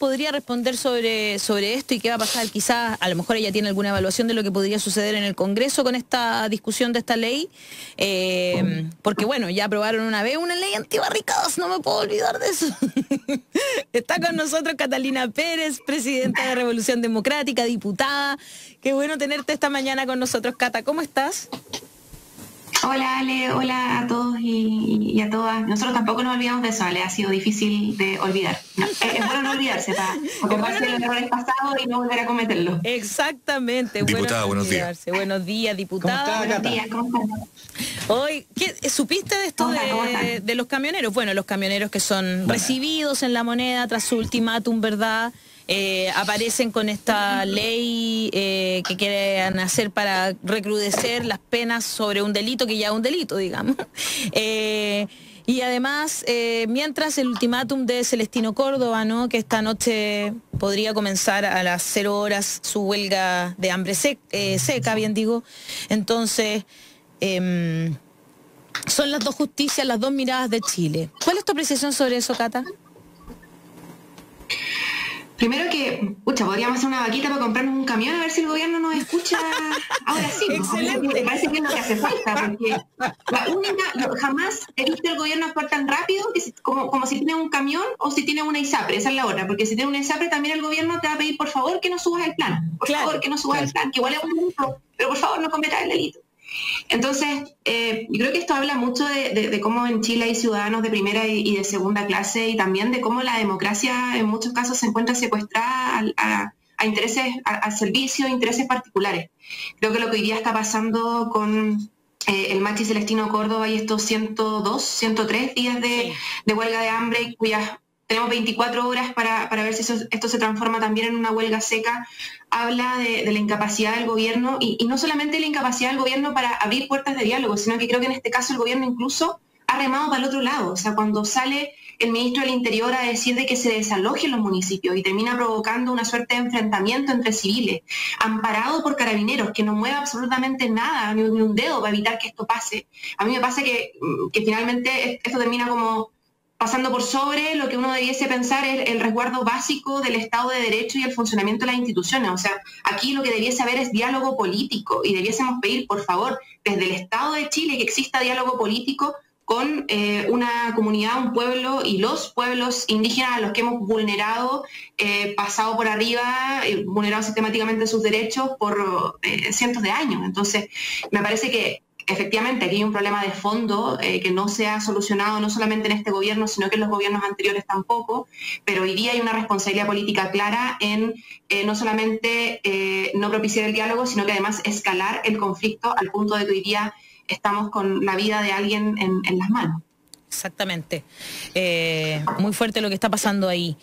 podría responder sobre esto y qué va a pasar? Quizás, a lo mejor ella tiene alguna evaluación de lo que podría suceder en el Congreso con esta discusión de esta ley, porque bueno, ya aprobaron una vez una ley antibarricadas, no me puedo olvidar de eso. Está con nosotros Catalina Pérez, presidenta de Revolución Democrática, diputada. Qué bueno tenerte esta mañana con nosotros, Cata. ¿Cómo estás? Hola Ale, hola a todos y a todas. Nosotros tampoco nos olvidamos de eso, Ale, ha sido difícil de olvidar. No, es bueno no olvidarse, para acordarse de los errores pasados y no volver a cometerlos. Exactamente. Diputada, bueno buenos días. Buenos días, diputada. Buenos días, ¿cómo están? Hoy, ¿supiste de esto de los camioneros? Bueno, los camioneros que son recibidos en La Moneda tras su ultimátum, ¿verdad? Aparecen con esta ley que quieren hacer para recrudecer las penas sobre un delito que ya es un delito, digamos. Y además, mientras el ultimátum de Celestino Córdoba, ¿no?, que esta noche podría comenzar a las 0 horas su huelga de hambre seca, bien digo. Entonces, son las dos justicias, las dos miradas de Chile. ¿Cuál es tu apreciación sobre eso, Cata? Primero que, podríamos hacer una vaquita para comprarnos un camión a ver si el gobierno nos escucha ahora sí. Excelente. Me parece que es lo que hace falta, porque jamás he visto el gobierno actuar tan rápido como si tiene un camión o si tiene una ISAPRE, esa es la otra, porque si tiene una ISAPRE también el gobierno te va a pedir por favor que no subas el plan, por favor que no subas el plan, que igual es un delito, pero por favor no cometas el delito. Entonces, yo creo que esto habla mucho de cómo en Chile hay ciudadanos de primera y de segunda clase y también de cómo la democracia en muchos casos se encuentra secuestrada a intereses, al servicio, intereses particulares. Creo que lo que hoy día está pasando con el Machi Celestino Córdoba y estos 102, 103 días de huelga de hambre, cuyas tenemos 24 horas para ver si esto se transforma también en una huelga seca, habla de la incapacidad del gobierno y no solamente la incapacidad del gobierno para abrir puertas de diálogo, sino que creo que en este caso el gobierno incluso ha remado para el otro lado. O sea, cuando sale el ministro del Interior a decir de que se desalojen los municipios y termina provocando una suerte de enfrentamiento entre civiles, amparado por carabineros, que no mueve absolutamente nada, ni un dedo para evitar que esto pase. A mí me pasa que finalmente esto termina como pasando por sobre lo que uno debiese pensar es el resguardo básico del Estado de Derecho y el funcionamiento de las instituciones. O sea, aquí lo que debiese haber es diálogo político y debiésemos pedir, por favor, desde el Estado de Chile que exista diálogo político con una comunidad, un pueblo y los pueblos indígenas a los que hemos vulnerado, pasado por arriba, vulnerado sistemáticamente sus derechos por cientos de años. Entonces, me parece que efectivamente aquí hay un problema de fondo que no se ha solucionado no solamente en este gobierno, sino que en los gobiernos anteriores tampoco, pero hoy día hay una responsabilidad política clara en no solamente no propiciar el diálogo, sino que además escalar el conflicto al punto de que hoy día estamos con la vida de alguien en las manos. Exactamente. Muy fuerte lo que está pasando ahí.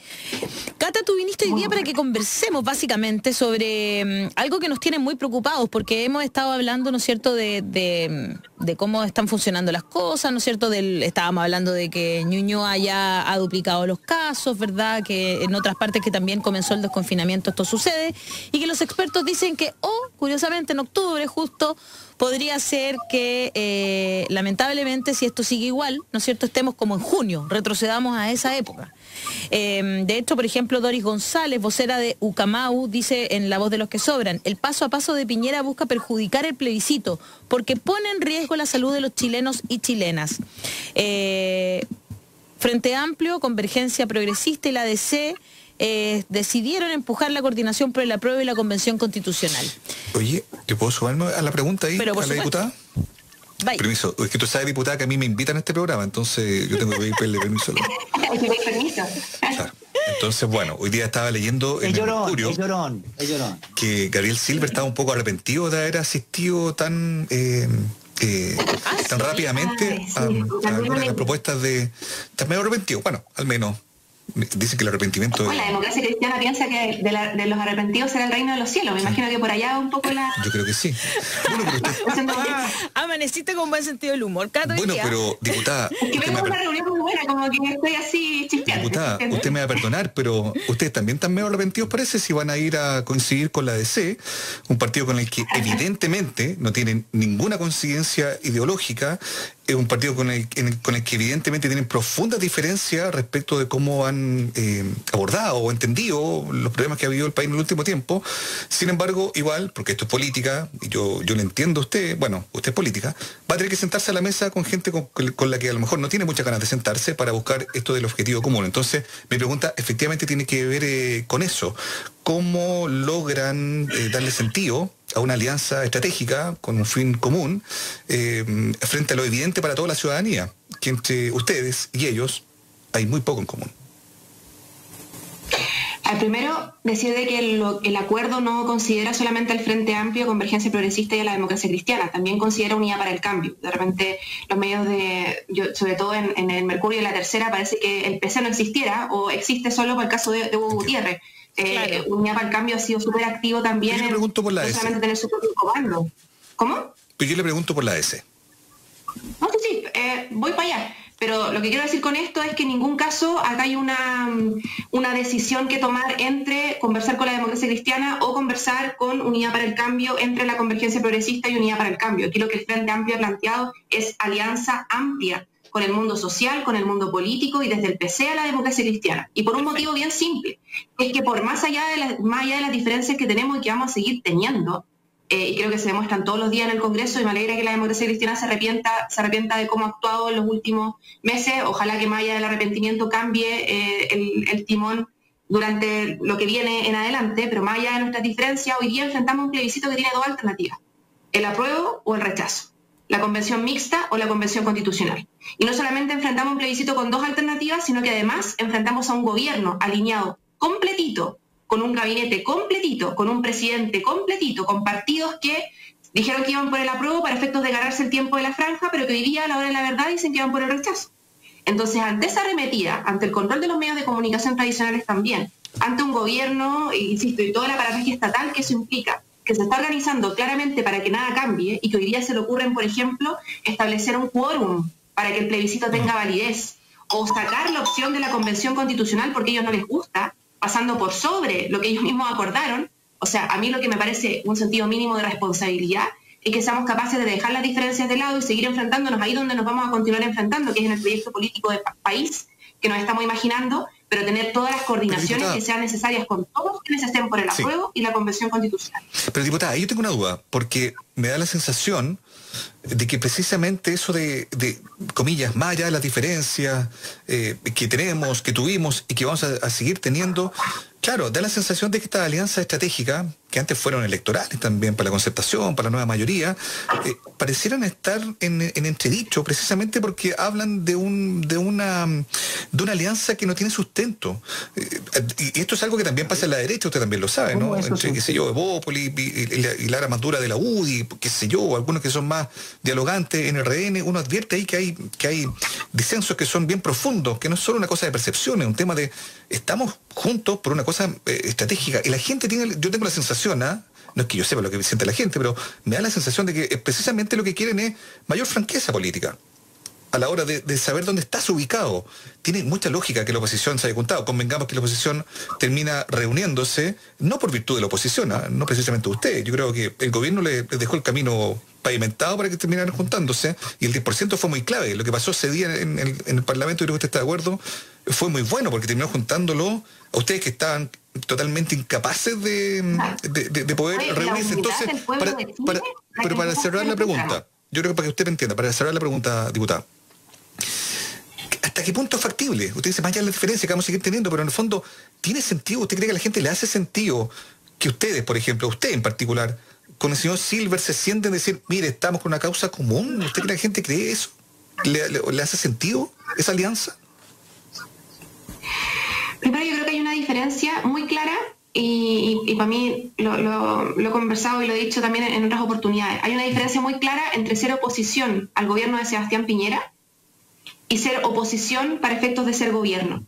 Cata, tú viniste hoy día para que conversemos básicamente sobre algo que nos tiene muy preocupados, porque hemos estado hablando, ¿no es cierto?, de cómo están funcionando las cosas, ¿no es cierto? Estábamos hablando de que Ñuñoa ya ha duplicado los casos, ¿verdad? Que en otras partes que también comenzó el desconfinamiento esto sucede, y que los expertos dicen que, curiosamente en octubre justo, podría ser que lamentablemente si esto sigue igual, ¿no es cierto?, estemos como en junio, retrocedamos a esa época. De hecho, por ejemplo, Doris González, vocera de Ucamau, dice en La Voz de los que Sobran: el paso a paso de Piñera busca perjudicar el plebiscito porque pone en riesgo la salud de los chilenos y chilenas. Frente Amplio, Convergencia Progresista y la DC decidieron empujar la coordinación por el apruebo y la Convención Constitucional. Oye, ¿te puedo sumarme a la pregunta ahí, pero a la diputada? Vaya. Permiso, es que tú sabes, diputada, que a mí me invitan a este programa, entonces yo tengo que pedirle permiso. Claro. Entonces, bueno, hoy día estaba leyendo en el Mercurio que Gabriel Silver estaba un poco arrepentido de haber asistido tan rápidamente a algunas de las propuestas de... Está medio arrepentido, bueno, al menos dicen que el arrepentimiento... La democracia cristiana piensa que de los arrepentidos será el reino de los cielos. Me imagino que por allá un poco la... Yo creo que sí. Bueno, pero usted... Amaneciste con buen sentido del humor, Cato. Bueno, pero, diputada... Es que vengo a una reunión muy buena, como que estoy así chispeando. Diputada, usted me va a perdonar, pero ustedes también están medio arrepentidos, parece, si van a ir a coincidir con la DC, un partido con el que evidentemente no tienen ninguna coincidencia ideológica, es un partido con el que evidentemente tienen profundas diferencias respecto de cómo han abordado o entendido los problemas que ha vivido el país en el último tiempo. Sin embargo, igual, porque esto es política, y yo le entiendo a usted, bueno, usted es política, va a tener que sentarse a la mesa con gente con la que a lo mejor no tiene muchas ganas de sentarse para buscar esto del objetivo común. Entonces, mi pregunta efectivamente tiene que ver con eso. ¿Cómo logran darle sentido a una alianza estratégica con un fin común frente a lo evidente para toda la ciudadanía, que entre ustedes y ellos hay muy poco en común? Primero, decir de que el acuerdo no considera solamente al Frente Amplio, Convergencia Progresista y a la Democracia Cristiana, también considera Unidad para el Cambio. De repente los medios sobre todo en el Mercurio y la Tercera, parece que el PC no existiera o existe solo por el caso de Hugo Gutiérrez. Claro. Unidad para el Cambio ha sido súper activo también. Yo le pregunto por la S. Solamente tener su propio comando. ¿Cómo? Pero yo le pregunto por la S. No, sí, voy para allá. Pero lo que quiero decir con esto es que en ningún caso acá hay una decisión que tomar entre conversar con la Democracia Cristiana o conversar con Unidad para el Cambio, entre la Convergencia Progresista y Unidad para el Cambio. Aquí lo que el Frente Amplio ha planteado es alianza amplia con el mundo social, con el mundo político y desde el PC a la Democracia Cristiana. Y por un motivo bien simple, es que por más allá de las diferencias que tenemos y que vamos a seguir teniendo, y creo que se demuestran todos los días en el Congreso, y me alegra que la Democracia Cristiana se arrepienta de cómo ha actuado en los últimos meses. Ojalá que más allá del arrepentimiento cambie el timón durante lo que viene en adelante, pero más allá de nuestras diferencias, hoy día enfrentamos un plebiscito que tiene dos alternativas: el apruebo o el rechazo, la convención mixta o la convención constitucional. Y no solamente enfrentamos un plebiscito con dos alternativas, sino que además enfrentamos a un gobierno alineado completito, con un gabinete completito, con un presidente completito, con partidos que dijeron que iban por el apruebo para efectos de ganarse el tiempo de la franja, pero que hoy día a la hora de la verdad dicen que iban por el rechazo. Entonces, ante esa arremetida, ante el control de los medios de comunicación tradicionales también, ante un gobierno, insisto, y toda la parafernalia estatal que eso implica, que se está organizando claramente para que nada cambie, y que hoy día se le ocurren, por ejemplo, establecer un quórum para que el plebiscito tenga validez, o sacar la opción de la convención constitucional porque a ellos no les gusta, pasando por sobre lo que ellos mismos acordaron. O sea, a mí lo que me parece un sentido mínimo de responsabilidad es que seamos capaces de dejar las diferencias de lado y seguir enfrentándonos ahí donde nos vamos a continuar enfrentando, que es en el proyecto político de país que nos estamos imaginando, pero tener todas las coordinaciones que sean necesarias con todos quienes estén por el apruebo y la convención constitucional. Pero diputada, yo tengo una duda, porque me da la sensación de que precisamente eso de comillas, más allá de las diferencias que tenemos, que tuvimos y que vamos a seguir teniendo, claro, da la sensación de que esta alianza estratégica, que antes fueron electorales también para la concertación, para la nueva mayoría, parecieran estar en entredicho precisamente porque hablan de una alianza que no tiene sustento. Y esto es algo que también pasa en la derecha, usted también lo sabe, ¿no? Entre, qué sé yo, Evópolis y la ara más dura de la UDI, qué sé yo, algunos que son más dialogantes en el RN, uno advierte ahí que hay disensos que son bien profundos, que no es solo una cosa de percepción, es un tema de estamos juntos por una cosa estratégica. Y la gente yo tengo la sensación, no es que yo sepa lo que siente la gente, pero me da la sensación de que precisamente lo que quieren es mayor franqueza política a la hora de saber dónde estás ubicado. Tiene mucha lógica que la oposición se haya juntado. Convengamos que la oposición termina reuniéndose, no por virtud de la oposición, no precisamente usted. Yo creo que el gobierno le dejó el camino pavimentado para que terminaran juntándose, y el 10% fue muy clave. Lo que pasó ese día en el Parlamento, y creo que usted está de acuerdo, fue muy bueno, porque terminó juntándolo a ustedes que estaban totalmente incapaces de poder reunirse. Entonces, pero para cerrar la pregunta, yo creo que para que usted me entienda, para cerrar la pregunta, diputada, ¿hasta qué punto es factible? Usted dice, más allá de la diferencia que vamos a seguir teniendo, pero en el fondo, ¿tiene sentido? ¿Usted cree que a la gente le hace sentido que ustedes, por ejemplo, usted en particular, con el señor Silver se sienten decir, mire, estamos con una causa común? ¿Usted cree que la gente cree eso? ¿Le hace sentido esa alianza? Primero, yo creo que hay una diferencia muy clara y para mí lo he conversado y lo he dicho también en otras oportunidades. Hay una diferencia muy clara entre ser oposición al gobierno de Sebastián Piñera y ser oposición para efectos de ser gobierno.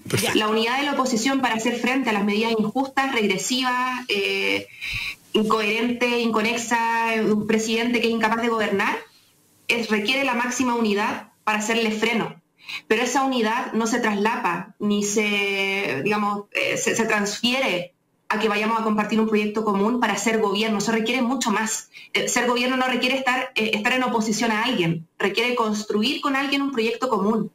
Perfecto. La unidad de la oposición para hacer frente a las medidas injustas, regresivas, incoherente, inconexa, un presidente que es incapaz de gobernar, requiere la máxima unidad para hacerle freno. Pero esa unidad no se traslapa, ni se transfiere a que vayamos a compartir un proyecto común para ser gobierno. Eso requiere mucho más. Ser gobierno no requiere estar en oposición a alguien, requiere construir con alguien un proyecto común.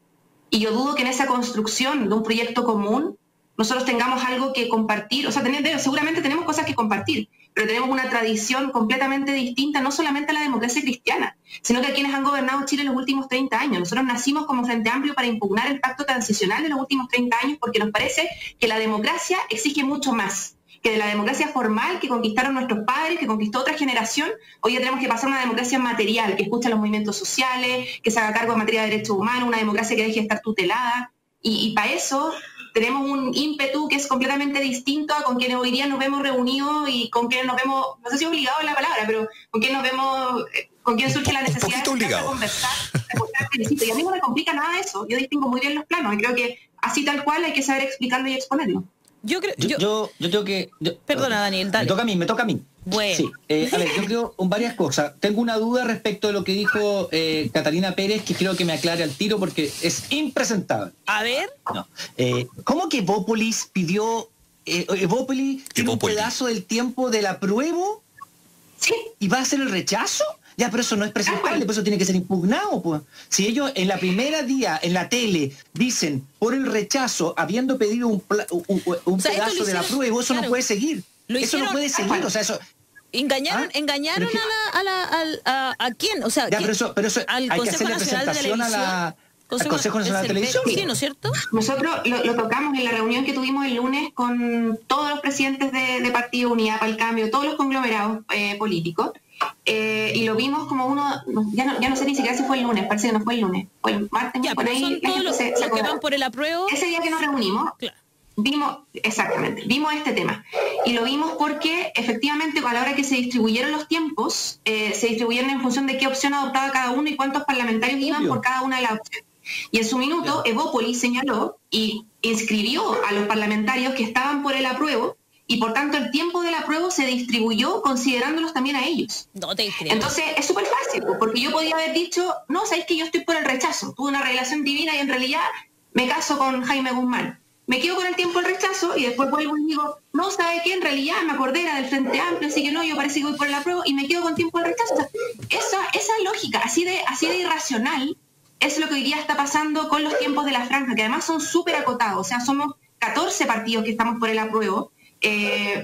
Y yo dudo que en esa construcción de un proyecto común nosotros tengamos algo que compartir. O sea, seguramente tenemos cosas que compartir, pero tenemos una tradición completamente distinta, no solamente a la democracia cristiana, sino que a quienes han gobernado Chile en los últimos 30 años. Nosotros nacimos como Frente Amplio para impugnar el pacto transicional de los últimos 30 años porque nos parece que la democracia exige mucho más que de la democracia formal que conquistaron nuestros padres, que conquistó otra generación. Hoy ya tenemos que pasar a una democracia material, que escucha los movimientos sociales, que se haga cargo en materia de derechos humanos, una democracia que deje de estar tutelada. Y para eso tenemos un ímpetu que es completamente distinto a con quienes hoy día nos vemos reunidos y con quienes nos vemos, no sé si obligado es la palabra, pero con quienes nos vemos, con quien surge la necesidad de conversar. Y a mí no me complica nada eso. Yo distingo muy bien los planos y creo que así tal cual hay que saber explicarlo y exponerlo. Yo creo que... Perdona, Daniel, dale. Me toca a mí. Bueno. Sí, a ver, yo creo varias cosas. Tengo una duda respecto de lo que dijo Catalina Pérez, que creo que me aclare al tiro porque es impresentable. A ver. No. ¿Cómo que Evópolis pidió... Evópolis tiene un pedazo del tiempo del apruebo? Sí. ¿Y va a hacer el rechazo? Ya, pero eso no es presentable, por eso tiene que ser impugnado, pues. Si ellos en la primera día, en la tele, dicen por el rechazo, habiendo pedido un pedazo del apruebo, eso no puede seguir. Eso no puede seguir, o sea, eso... Engañaron a quién, o sea, ya, pero eso al hay que hacerle presentación al Consejo Nacional de Televisión. Sí, ¿no es cierto? Nosotros lo tocamos en la reunión que tuvimos el lunes con todos los presidentes de Partido Unidad para el Cambio, todos los conglomerados políticos. Y lo vimos como ya no sé ni siquiera si fue el lunes, parece que no fue el lunes, fue el martes. Ya, pero son todos los que van por el apruebo. Ese día que nos reunimos, claro, vimos este tema. Y lo vimos porque efectivamente a la hora que se distribuyeron los tiempos, se distribuyeron en función de qué opción adoptaba cada uno y cuántos parlamentarios iban por cada una de las opciones. Y en su minuto, Evópolis señaló y inscribió a los parlamentarios que estaban por el apruebo, y por tanto el tiempo del apruebo se distribuyó considerándolos también a ellos. No te creo. Entonces es súper fácil, porque yo podía haber dicho, no, sabéis que yo estoy por el rechazo, tuve una revelación divina y en realidad me caso con Jaime Guzmán. Me quedo con el tiempo del rechazo y después vuelvo y digo, no, ¿sabe qué? En realidad me acordé era del Frente Amplio, así que no, yo parece que voy por el apruebo y me quedo con tiempo del rechazo. O sea, esa lógica, así de irracional, es lo que hoy día está pasando con los tiempos de la franja, que además son súper acotados. O sea, somos 14 partidos que estamos por el apruebo,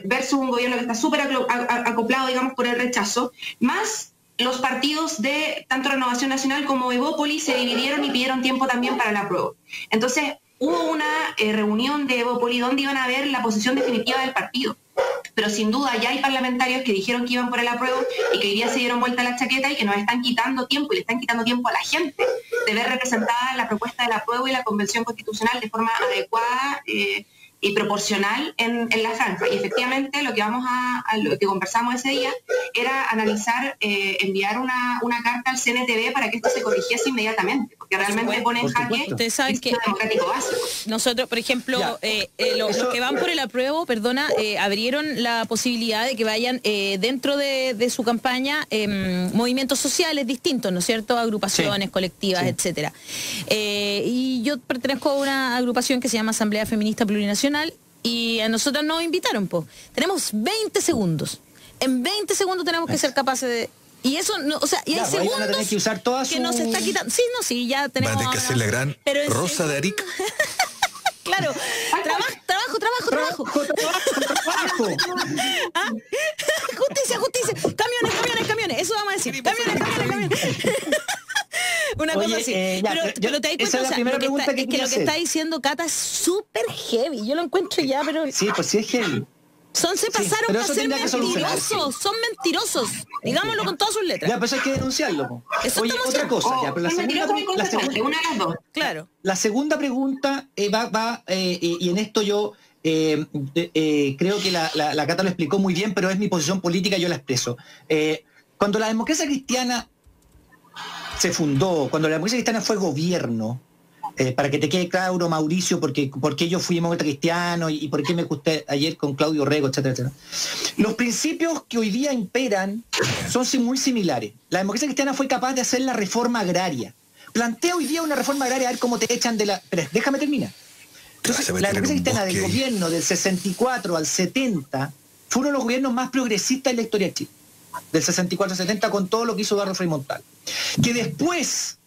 versus un gobierno que está súper acoplado, digamos, por el rechazo, más los partidos de tanto Renovación Nacional como Evópolis se dividieron y pidieron tiempo también para el apruebo. Entonces, hubo una reunión de Evópolis donde iban a ver la posición definitiva del partido. Pero sin duda ya hay parlamentarios que dijeron que iban por el apruebo y que hoy día se dieron vuelta a la chaqueta y que nos están quitando tiempo y le están quitando tiempo a la gente de ver representada la propuesta del apruebo y la Convención Constitucional de forma adecuada y proporcional en la franja. Y efectivamente lo que lo que conversamos ese día era analizar, enviar una carta al CNTV para que esto se corrigiese inmediatamente, porque realmente pone en jaque el sistema democrático básico. Nosotros, por ejemplo, los que van por el apruebo, abrieron la posibilidad de que vayan dentro de su campaña movimientos sociales distintos, ¿no es cierto? Agrupaciones, colectivas, etcétera. Y yo pertenezco a una agrupación que se llama Asamblea Feminista Plurinacional y a nosotros nos invitaron, tenemos 20 segundos. En 20 segundos tenemos que ser capaces de... Y eso, no, o sea, y hay segundos van a tener que usar todas que nos está quitando... Sí, ya tenemos... Van a tener que hacer la gran Rosa de Arica. Claro, trabajo. ¿Ah? Justicia. Camiones. Eso vamos a decir. Camiones. Una cosa así. Pero te das cuenta, esa es la primera pregunta que lo que está diciendo Cata es súper heavy. Yo lo encuentro ya, pero... Sí, pues sí es heavy. Se pasaron para ser mentirosos. Son mentirosos. Digámoslo con todas sus letras. Ya, pues hay que denunciarlo. Oye, otra cosa. Pero la segunda, una de las dos. Claro. La segunda pregunta va y en esto yo creo que la Cata lo explicó muy bien, pero es mi posición política, yo la expreso. Cuando la democracia cristiana se fundó, cuando la democracia cristiana fue gobierno, para que te quede claro, Mauricio, porque yo fui demócrata cristiano y por qué me gusté ayer con Claudio Rego, etcétera. Los principios que hoy día imperan son muy similares. La democracia cristiana fue capaz de hacer la reforma agraria. Plantea hoy día una reforma agraria, a ver cómo te echan de la... Pero déjame terminar. Entonces, la democracia cristiana del gobierno del 64 al 70 fue uno de los gobiernos más progresistas en la historia de Chile, del 64 al 70, con todo lo que hizo Eduardo Frei Montalva. Que después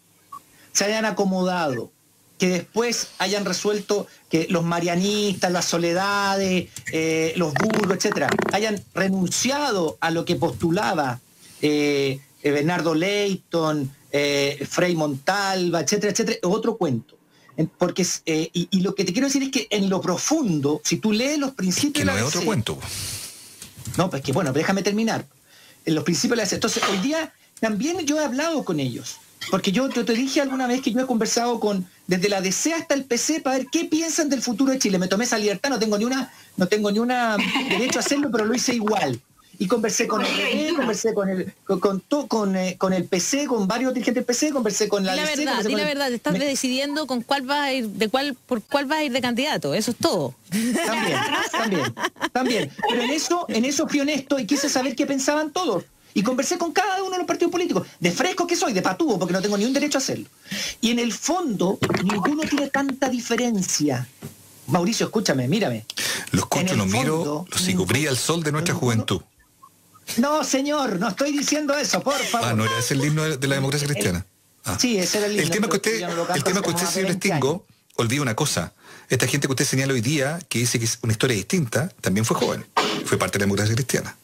se hayan acomodado, que después hayan resuelto que los marianistas, las Soledades, los Burgos, etcétera, hayan renunciado a lo que postulaba Bernardo Leyton, Frei Montalva, etcétera, etcétera, otro cuento. Porque y lo que te quiero decir es que en lo profundo, si tú lees los principios... Que no es otro cuento. No, pues que bueno, déjame terminar. En los principios de la... Entonces, hoy día también yo he hablado con ellos. Porque yo te dije alguna vez que yo he conversado desde la DC hasta el PC para ver qué piensan del futuro de Chile. Me tomé esa libertad, no tengo ni una derecho a hacerlo, pero lo hice igual. Y conversé con el PP, conversé con el PC, con varios dirigentes del PC, conversé con la DC. Di la verdad, estás decidiendo con cuál vas a ir, por cuál vas a ir de candidato, eso es todo. También. Pero en eso fui honesto y quise saber qué pensaban todos. Y conversé con cada uno de los partidos políticos, de fresco que soy, de patudo, porque no tengo ni un derecho a hacerlo. Y en el fondo, ninguno tiene tanta diferencia. Mauricio, escúchame, mírame. Los escucho, los miro, los sigo, brilla el sol de nuestra juventud. No, señor, no estoy diciendo eso, por favor. No, era ese el himno de la democracia cristiana. Sí, ese era el himno. El tema que usted, señor Stingo, olvida una cosa. Esta gente que usted señala hoy día, que dice que es una historia distinta, también fue joven. Fue parte de la democracia cristiana.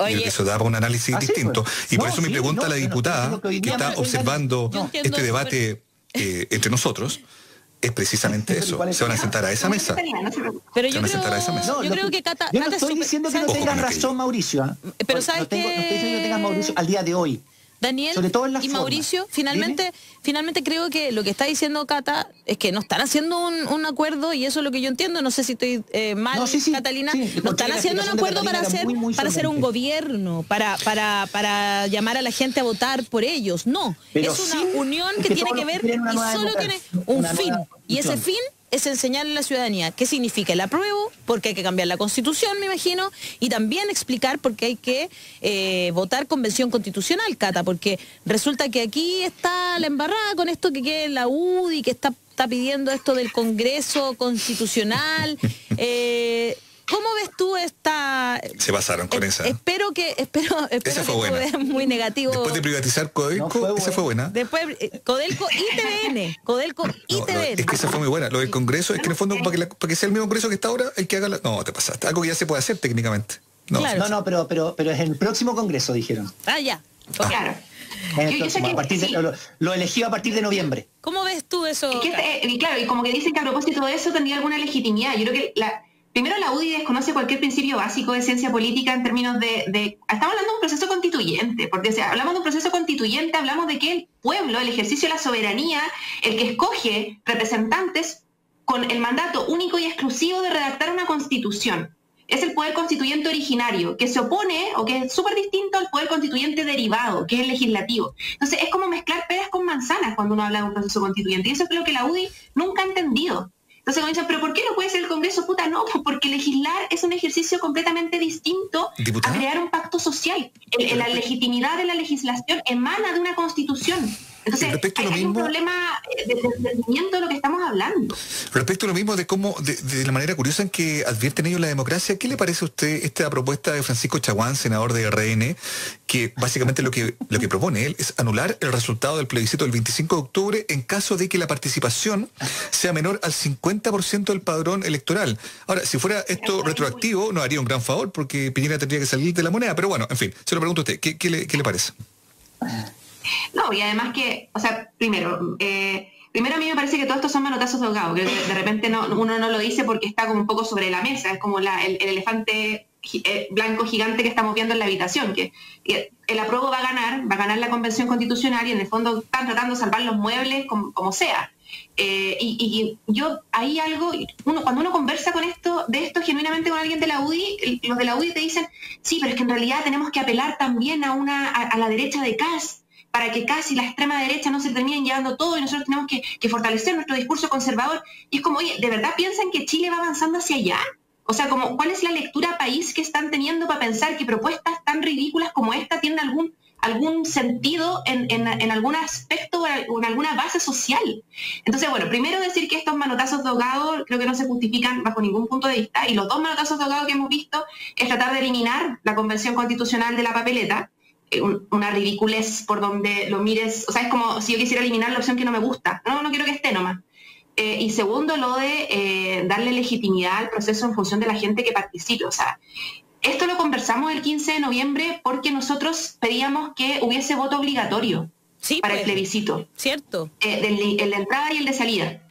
Y eso daba un análisis distinto. Y por eso mi pregunta a la diputada, que está observando este debate entre nosotros, es precisamente eso. Se van a sentar a esa mesa. Pero yo creo que Cata... Yo no estoy diciendo que no tengas razón, Mauricio. Pero ¿sabes qué? No estoy diciendo que no tengas, Mauricio, al día de hoy. Daniel y Mauricio, finalmente creo que lo que está diciendo Cata es que no están haciendo un acuerdo, y eso es lo que yo entiendo, no sé si estoy mal, Catalina, no están haciendo un acuerdo para hacer un gobierno, para llamar a la gente a votar por ellos, no, pero es una unión que tiene que ver y solo tiene un fin, y ese fin es enseñarle a la ciudadanía qué significa el apruebo, porque hay que cambiar la Constitución, me imagino, y también explicar por qué hay que votar convención constitucional, Cata, porque resulta que aquí está la embarrada con esto que quede la UDI, que está pidiendo esto del Congreso Constitucional. ¿Cómo ves tú esta...? Se basaron con esa. Espero esa fue buena. Es muy negativo. Después de privatizar Codelco, esa fue buena. Después, Codelco y TVN. Codelco y TVN. Es que esa fue muy buena. Lo del Congreso es que en el fondo, para que sea el mismo Congreso que está ahora, hay que haga No, te pasaste. Algo que ya se puede hacer técnicamente. Claro. No, pero es el próximo Congreso, dijeron. Ya. Claro. Lo elegido a partir de noviembre. ¿Cómo ves tú eso? Claro, y como que dicen que a propósito de eso tendría alguna legitimidad. Yo creo que primero la UDI desconoce cualquier principio básico de ciencia política en términos de estamos hablando de un proceso constituyente, porque si hablamos de un proceso constituyente, hablamos de que el pueblo, el ejercicio de la soberanía, el que escoge representantes con el mandato único y exclusivo de redactar una constitución. Es el poder constituyente originario, que se opone, o que es súper distinto al poder constituyente derivado, que es el legislativo. Entonces es como mezclar peras con manzanas cuando uno habla de un proceso constituyente, y eso es lo que la UDI nunca ha entendido. Entonces cuando dicen, ¿pero por qué no puede ser el Congreso? Puta, no, porque legislar es un ejercicio completamente distinto a crear un pacto social. La legitimidad de la legislación emana de una constitución. Entonces, hay un problema de entendimiento de lo que estamos hablando. Respecto a lo mismo de cómo, de la manera curiosa en que advierten ellos la democracia, ¿qué le parece a usted esta propuesta de Francisco Chaguán, senador de RN, que básicamente lo que propone él es anular el resultado del plebiscito del 25 de octubre en caso de que la participación sea menor al 50% del padrón electoral? Ahora, si fuera esto retroactivo, nos haría un gran favor, porque Piñera tendría que salir de la moneda, pero bueno, en fin, se lo pregunto a usted, ¿qué le parece? No, y además que, o sea, primero a mí me parece que todos estos son manotazos de ahogado, que de repente uno no lo dice porque está como un poco sobre la mesa, es como el elefante blanco gigante que estamos viendo en la habitación, que el apruebo va a ganar la convención constitucional, y en el fondo están tratando de salvar los muebles como sea. Y yo, hay algo, cuando uno conversa de esto genuinamente con alguien de la UDI, los de la UDI te dicen, sí, pero es que en realidad tenemos que apelar también a la derecha de Kast, para que casi la extrema derecha no se terminen llevando todo, y nosotros tenemos que fortalecer nuestro discurso conservador. Y es como, oye, ¿de verdad piensan que Chile va avanzando hacia allá? O sea, ¿cuál es la lectura país que están teniendo para pensar que propuestas tan ridículas como esta tienen algún sentido en algún aspecto o en alguna base social. Entonces, bueno, primero decir que estos manotazos de ahogado creo que no se justifican bajo ningún punto de vista, y los dos manotazos de ahogado que hemos visto es tratar de eliminar la Convención Constitucional de la papeleta, una ridiculez por donde lo mires, o sea, es como si yo quisiera eliminar la opción que no me gusta, no quiero que esté nomás. Y segundo, lo de darle legitimidad al proceso en función de la gente que participe. O sea, esto lo conversamos el 15 de noviembre porque nosotros pedíamos que hubiese voto obligatorio para el plebiscito. Cierto. El de entrada y el de salida.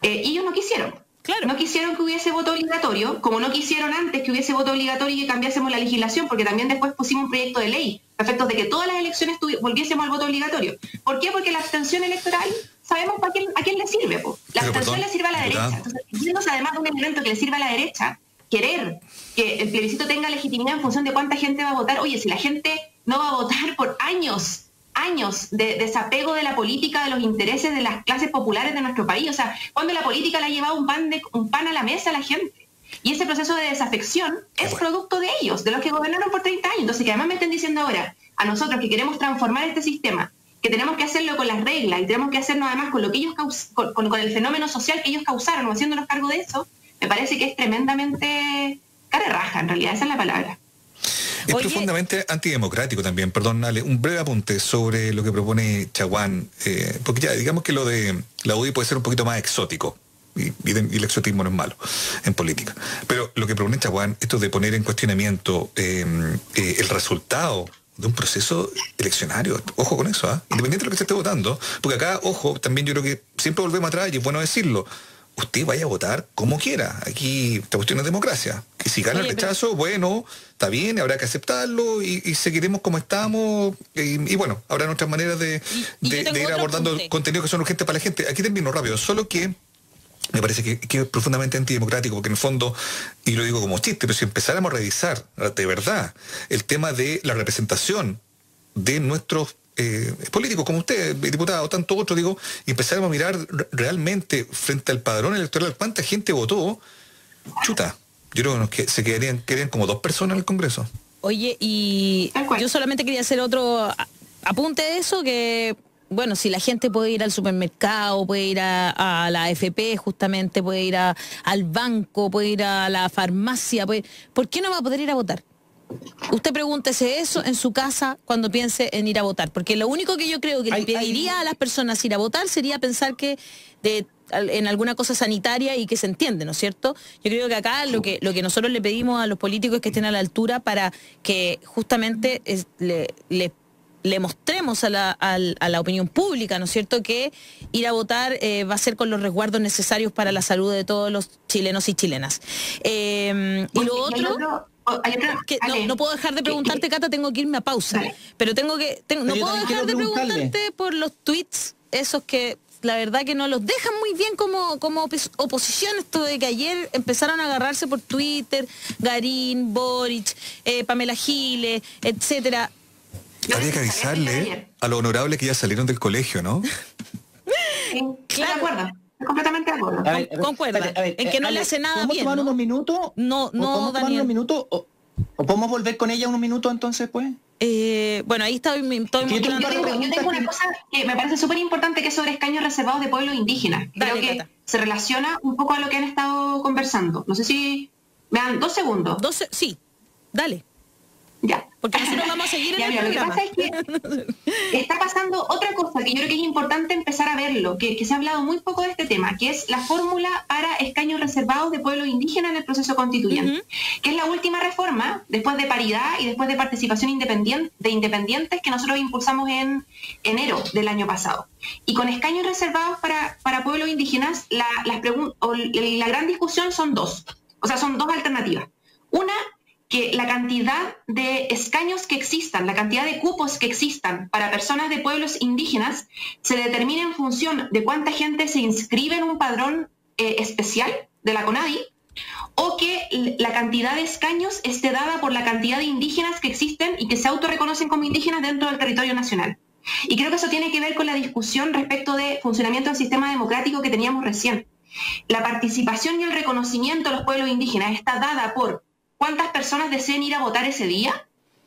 Y ellos no quisieron. Claro. No quisieron que hubiese voto obligatorio, como no quisieron antes que hubiese voto obligatorio y que cambiásemos la legislación, porque también después pusimos un proyecto de ley a efectos de que todas las elecciones volviésemos al voto obligatorio. ¿Por qué? Porque la abstención electoral sabemos a quién le sirve. La abstención le sirve a la derecha. Entonces, yéndose además de un elemento que le sirve a la derecha, querer que el plebiscito tenga legitimidad en función de cuánta gente va a votar. Oye, si la gente no va a votar por años de desapego de la política, de los intereses de las clases populares de nuestro país, o sea, cuando la política le ha llevado un pan a la mesa a la gente. Y ese proceso de desafección es producto de ellos, de los que gobernaron por 30 años. Entonces, que además me estén diciendo ahora, a nosotros que queremos transformar este sistema, que tenemos que hacerlo con las reglas y tenemos que hacerlo además con lo que ellos con el fenómeno social que ellos causaron o haciéndonos cargo de eso, me parece que es tremendamente carerraja, en realidad, esa es la palabra. Es profundamente antidemocrático también. Perdón, Ale, un breve apunte sobre lo que propone Chaguán, porque ya digamos que lo de la UDI puede ser un poquito más exótico, y el exotismo no es malo en política, pero lo que propone Chaguán, esto de poner en cuestionamiento el resultado de un proceso eleccionario, ojo con eso, independiente de lo que se esté votando, porque acá, ojo, también yo creo que siempre volvemos atrás y es bueno decirlo. Usted vaya a votar como quiera. Aquí esta cuestión es democracia. Que si gana el rechazo, bueno, está bien, habrá que aceptarlo y seguiremos como estamos. Y bueno, habrá nuestras maneras de ir abordando contenidos que son urgentes para la gente. Aquí termino rápido, solo que me parece que es profundamente antidemocrático, porque en el fondo, y lo digo como chiste, pero si empezáramos a revisar de verdad el tema de la representación de nuestros políticos como usted, diputado, tanto otros, digo, y empezáramos a mirar realmente frente al padrón electoral cuánta gente votó, chuta, yo creo que se quedarían como 2 personas en el Congreso. Oye, y yo solamente quería hacer otro apunte de eso, que bueno, si la gente puede ir al supermercado, puede ir a la AFP justamente, puede ir al banco, puede ir a la farmacia, ¿por qué no va a poder ir a votar? Usted pregúntese eso en su casa cuando piense en ir a votar, porque lo único que yo creo que le pediría a las personas ir a votar sería pensar que en alguna cosa sanitaria y que se entiende, ¿no es cierto? Yo creo que acá lo que nosotros le pedimos a los políticos es que estén a la altura para que justamente le mostremos a la opinión pública, ¿no es cierto?, que ir a votar va a ser con los resguardos necesarios para la salud de todos los chilenos y chilenas. Y lo otro... No puedo dejar de preguntarte, Cata, tengo que irme a pausa, pero no puedo dejar de preguntarte por los tweets, esos que la verdad que no los dejan muy bien como oposición, esto de que ayer empezaron a agarrarse por Twitter, Garín, Boric, Pamela Giles, etcétera. Habría que avisarle a los honorables que ya salieron del colegio, ¿no? Sí, claro. De acuerdo. Completamente de acuerdo. Concuerda. En que no le hace nada bien. ¿Podemos tomar unos minutos? No, tomar unos minutos? ¿O podemos volver con ella unos minutos entonces, pues? Bueno, ahí estoy mostrando. Yo tengo una cosa que me parece súper importante, que es sobre escaños reservados de pueblos indígenas. Creo que se relaciona un poco a lo que han estado conversando. No sé si... Me dan 2 segundos. Sí, dale. Ya. Porque nosotros vamos a seguir en el programa. Lo que pasa es que está pasando otra cosa que yo creo que es importante empezar a verlo, que se ha hablado muy poco de este tema, que es la fórmula para escaños reservados de pueblos indígenas en el proceso constituyente, que es la última reforma, después de paridad y después de participación independientes, que nosotros impulsamos en enero del año pasado. Y con escaños reservados para pueblos indígenas, la gran discusión son 2. O sea, son 2 alternativas. Una, que la cantidad de escaños que existan, la cantidad de cupos que existan para personas de pueblos indígenas se determina en función de cuánta gente se inscribe en un padrón especial de la CONADI, o que la cantidad de escaños esté dada por la cantidad de indígenas que existen y que se autorreconocen como indígenas dentro del territorio nacional. Y creo que eso tiene que ver con la discusión respecto de funcionamiento del sistema democrático que teníamos recién. La participación y el reconocimiento de los pueblos indígenas está dada por cuántas personas deseen ir a votar ese día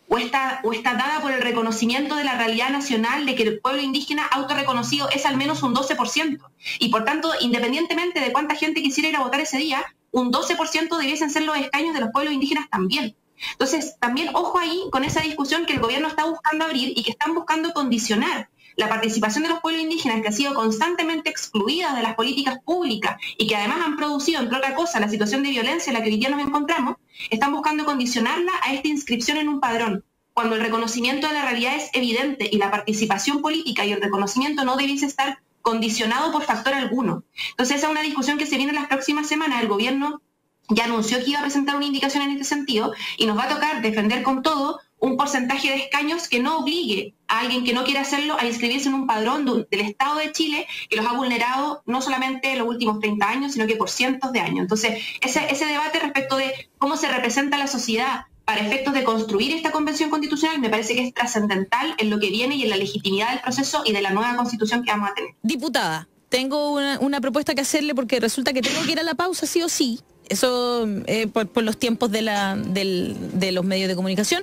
o está dada por el reconocimiento de la realidad nacional de que el pueblo indígena autorreconocido es al menos un 12%. Y por tanto, independientemente de cuánta gente quisiera ir a votar ese día, un 12% debiesen ser los escaños de los pueblos indígenas también. Entonces, también ojo ahí con esa discusión que el gobierno está buscando abrir y que están buscando condicionar la participación de los pueblos indígenas, que ha sido constantemente excluida de las políticas públicas y que además han producido, entre otras cosas, la situación de violencia en la que hoy día nos encontramos. Están buscando condicionarla a esta inscripción en un padrón, cuando el reconocimiento de la realidad es evidente y la participación política y el reconocimiento no debiese estar condicionado por factor alguno. Entonces, esa es una discusión que se viene en las próximas semanas. El gobierno ya anunció que iba a presentar una indicación en este sentido y nos va a tocar defender con todo un porcentaje de escaños que no obligue a alguien que no quiere hacerlo a inscribirse en un padrón del Estado de Chile que los ha vulnerado no solamente en los últimos 30 años, sino que por cientos de años. Entonces, ese debate respecto de cómo se representa la sociedad para efectos de construir esta convención constitucional me parece que es trascendental en lo que viene y en la legitimidad del proceso y de la nueva constitución que vamos a tener. Diputada, tengo una propuesta que hacerle porque resulta que tengo que ir a la pausa sí o sí. Eso por los tiempos de los medios de comunicación.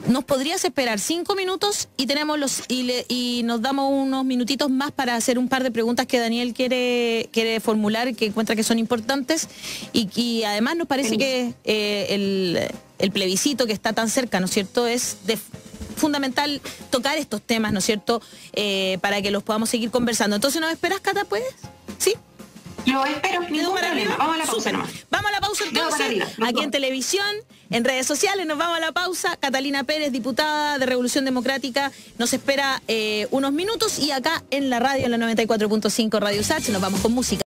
¿Nos podrías esperar 5 minutos y tenemos y nos damos unos minutitos más para hacer un par de preguntas que Daniel quiere formular, que encuentra que son importantes y además nos parece que el plebiscito que está tan cerca, ¿no es cierto?, es fundamental tocar estos temas, ¿no es cierto?, para que los podamos seguir conversando. Entonces, ¿nos esperas, Cata, pues? ¿Sí? Lo espero, ningún problema. Vamos a la pausa nomás. Vamos a la pausa entonces, aquí en televisión, en redes sociales, nos vamos a la pausa. Catalina Pérez, diputada de Revolución Democrática, nos espera unos minutos y acá en la radio, en la 94.5 Radio USACH, nos vamos con música.